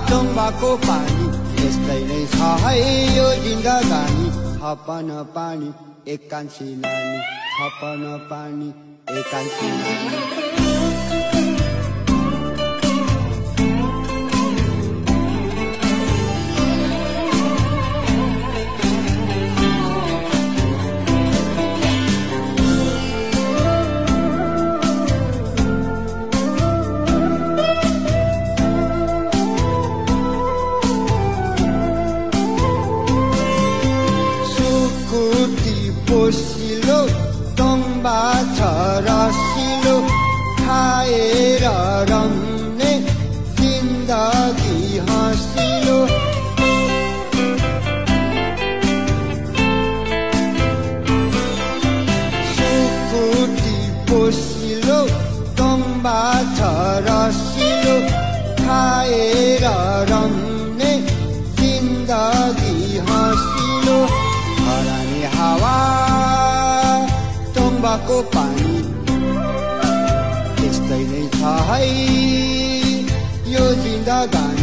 टोङ्बाको पानी यस्तै नै छ है यो जिन्दगानी थपन पानी एकांशी नानी थपन पानी एकांशी नानी पोसिलो टोङ्बा छ रसिलो खाएर रम्ने जिन्दगी हँसिलो सुकुटी पोसिलो टोङ्बा छ रसिलो खाएर रम्ने जिन्दगी हँसिलो हरानी हावा टोङ्बाको पानी यस्तै नै छ है यो जिन्दगानी